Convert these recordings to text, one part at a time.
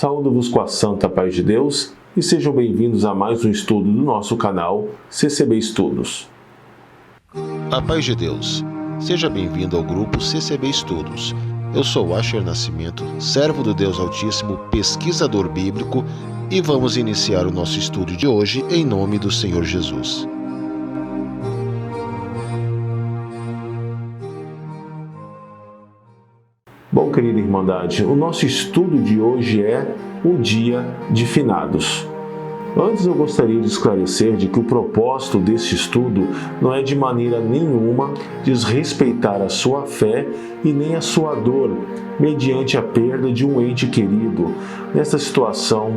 Saúdo-vos com a santa paz de Deus e sejam bem-vindos a mais um estudo do nosso canal CCB Estudos. A paz de Deus. Seja bem-vindo ao grupo CCB Estudos. Eu sou Asher Nascimento, servo do Deus Altíssimo, pesquisador bíblico, e vamos iniciar o nosso estudo de hoje em nome do Senhor Jesus. Bom, querida Irmandade, o nosso estudo de hoje é o Dia de Finados. Antes eu gostaria de esclarecer de que o propósito desse estudo não é de maneira nenhuma desrespeitar a sua fé e nem a sua dor mediante a perda de um ente querido nessa situação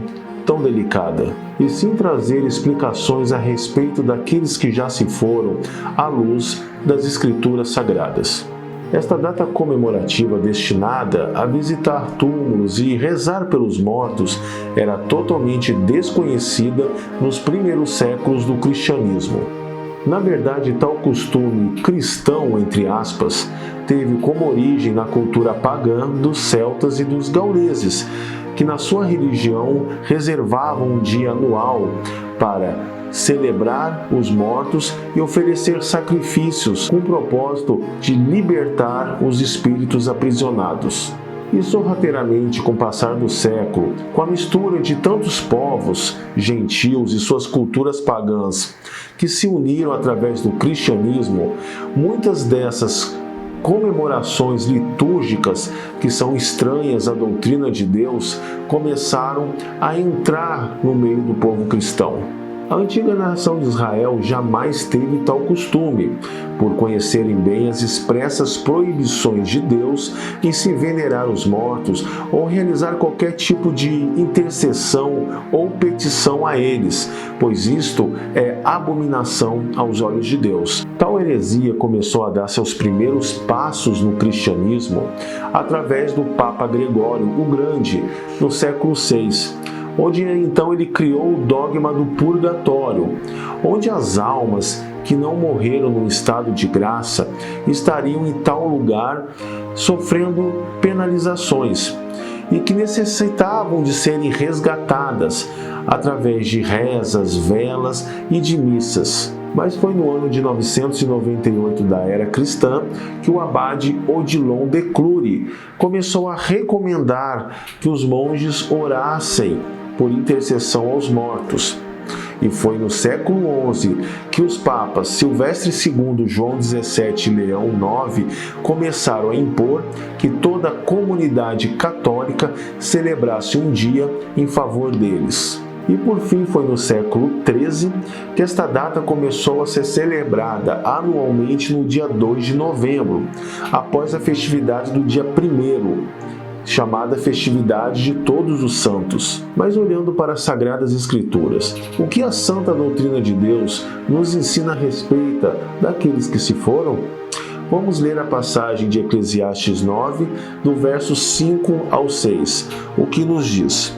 tão delicada, e sim trazer explicações a respeito daqueles que já se foram à luz das Escrituras Sagradas. Esta data comemorativa destinada a visitar túmulos e rezar pelos mortos era totalmente desconhecida nos primeiros séculos do cristianismo. Na verdade, tal costume cristão, entre aspas, teve como origem na cultura pagã dos celtas e dos gauleses, que na sua religião reservavam um dia anual para celebrar os mortos e oferecer sacrifícios com o propósito de libertar os espíritos aprisionados. E sorrateiramente, com o passar do século, com a mistura de tantos povos, gentios e suas culturas pagãs que se uniram através do cristianismo, muitas dessas comemorações litúrgicas que são estranhas à doutrina de Deus começaram a entrar no meio do povo cristão. A antiga nação de Israel jamais teve tal costume, por conhecerem bem as expressas proibições de Deus em se venerar os mortos ou realizar qualquer tipo de intercessão ou petição a eles, pois isto é abominação aos olhos de Deus. Tal heresia começou a dar seus primeiros passos no cristianismo através do Papa Gregório o Grande, no século VI, onde então ele criou o dogma do purgatório, onde as almas que não morreram no estado de graça estariam em tal lugar sofrendo penalizações e que necessitavam de serem resgatadas através de rezas, velas e de missas. Mas foi no ano de 998 da era cristã que o abade Odilon de Cluny começou a recomendar que os monges orassem por intercessão aos mortos. E foi no século XI que os papas Silvestre II, João XVII e Leão IX começaram a impor que toda a comunidade católica celebrasse um dia em favor deles. E por fim foi no século XIII que esta data começou a ser celebrada anualmente no dia 2 de novembro, após a festividade do dia 1º, chamada Festividade de Todos os Santos. Mas olhando para as Sagradas Escrituras, o que a Santa Doutrina de Deus nos ensina a respeito daqueles que se foram? Vamos ler a passagem de Eclesiastes 9, do verso 5 ao 6, o que nos diz: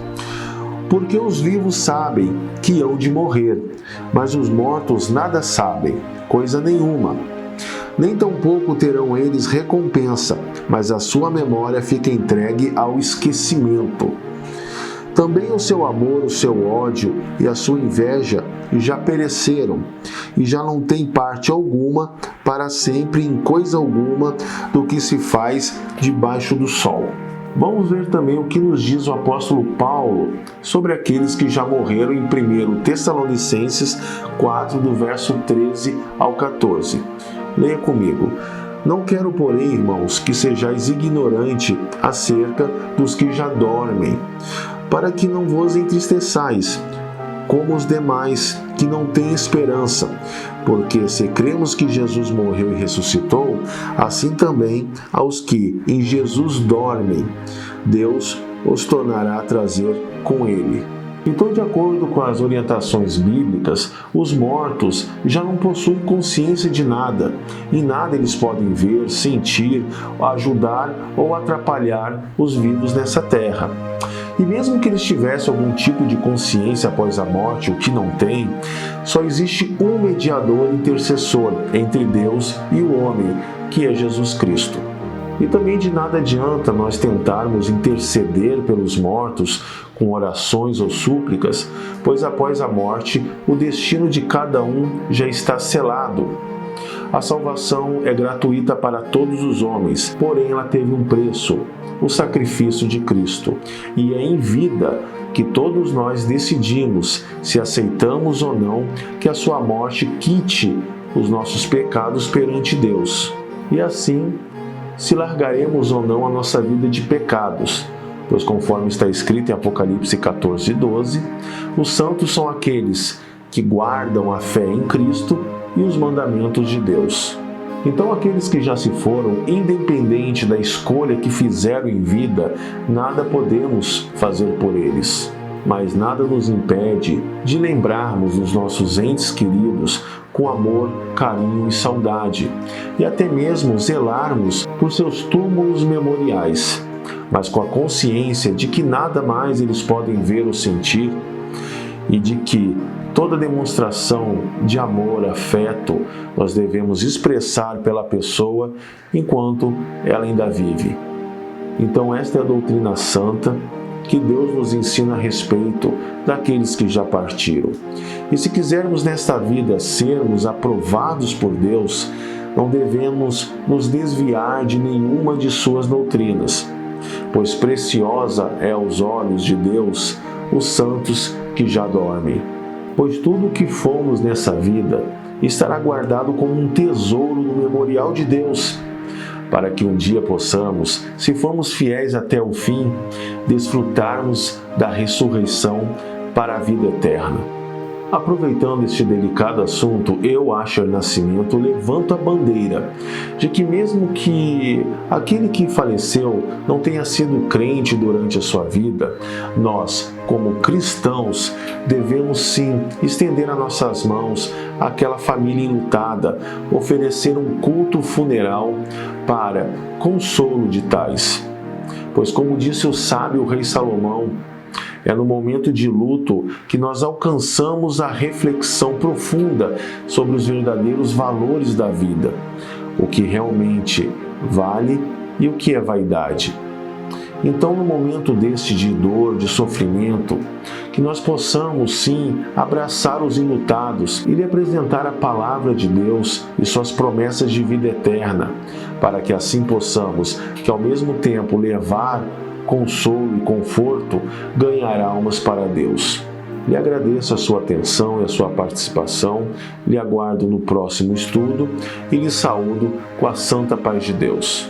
Porque os vivos sabem que hão de morrer, mas os mortos nada sabem, coisa nenhuma. Nem tampouco terão eles recompensa, mas a sua memória fica entregue ao esquecimento. Também o seu amor, o seu ódio e a sua inveja já pereceram, e já não tem parte alguma para sempre em coisa alguma do que se faz debaixo do sol. Vamos ver também o que nos diz o apóstolo Paulo sobre aqueles que já morreram em 1 Tessalonicenses 4, do verso 13 ao 14. Leia comigo. Não quero, porém, irmãos, que sejais ignorante acerca dos que já dormem, para que não vos entristeçais, como os demais que não têm esperança. Porque se cremos que Jesus morreu e ressuscitou, assim também aos que em Jesus dormem, Deus os tornará a trazer com ele. Então, de acordo com as orientações bíblicas, os mortos já não possuem consciência de nada. Em nada eles podem ver, sentir, ajudar ou atrapalhar os vivos nessa terra. E mesmo que eles tivessem algum tipo de consciência após a morte, o que não tem, só existe um mediador intercessor entre Deus e o homem, que é Jesus Cristo. E também de nada adianta nós tentarmos interceder pelos mortos com orações ou súplicas, pois após a morte o destino de cada um já está selado. A salvação é gratuita para todos os homens, porém ela teve um preço, o sacrifício de Cristo. E é em vida que todos nós decidimos se aceitamos ou não que a sua morte quite os nossos pecados perante Deus. E assim, se largaremos ou não a nossa vida de pecados, pois conforme está escrito em Apocalipse 14:12, os santos são aqueles que guardam a fé em Cristo e os mandamentos de Deus. Então aqueles que já se foram, independente da escolha que fizeram em vida, nada podemos fazer por eles. Mas nada nos impede de lembrarmos dos nossos entes queridos com amor, carinho e saudade, e até mesmo zelarmos por seus túmulos memoriais, mas com a consciência de que nada mais eles podem ver ou sentir, e de que toda demonstração de amor, afeto, nós devemos expressar pela pessoa enquanto ela ainda vive. Então esta é a doutrina santa que Deus nos ensina a respeito daqueles que já partiram. E se quisermos nesta vida sermos aprovados por Deus, não devemos nos desviar de nenhuma de suas doutrinas, pois preciosa é aos olhos de Deus os santos que já dormem. Pois tudo o que fomos nessa vida estará guardado como um tesouro no memorial de Deus, para que um dia possamos, se formos fiéis até o fim, desfrutarmos da ressurreição para a vida eterna. Aproveitando este delicado assunto, eu, Asher Nascimento, levanto a bandeira de que mesmo que aquele que faleceu não tenha sido crente durante a sua vida, nós, como cristãos, devemos sim estender as nossas mãos àquela família enlutada, oferecer um culto funeral para consolo de tais. Pois como disse o sábio rei Salomão, é no momento de luto que nós alcançamos a reflexão profunda sobre os verdadeiros valores da vida, o que realmente vale e o que é vaidade. Então, no momento deste de dor, de sofrimento, que nós possamos sim abraçar os enlutados e lhe apresentar a palavra de Deus e suas promessas de vida eterna, para que assim possamos, que ao mesmo tempo levar consolo e conforto, ganhar almas para Deus. Lhe agradeço a sua atenção e a sua participação, lhe aguardo no próximo estudo e lhe saúdo com a santa paz de Deus.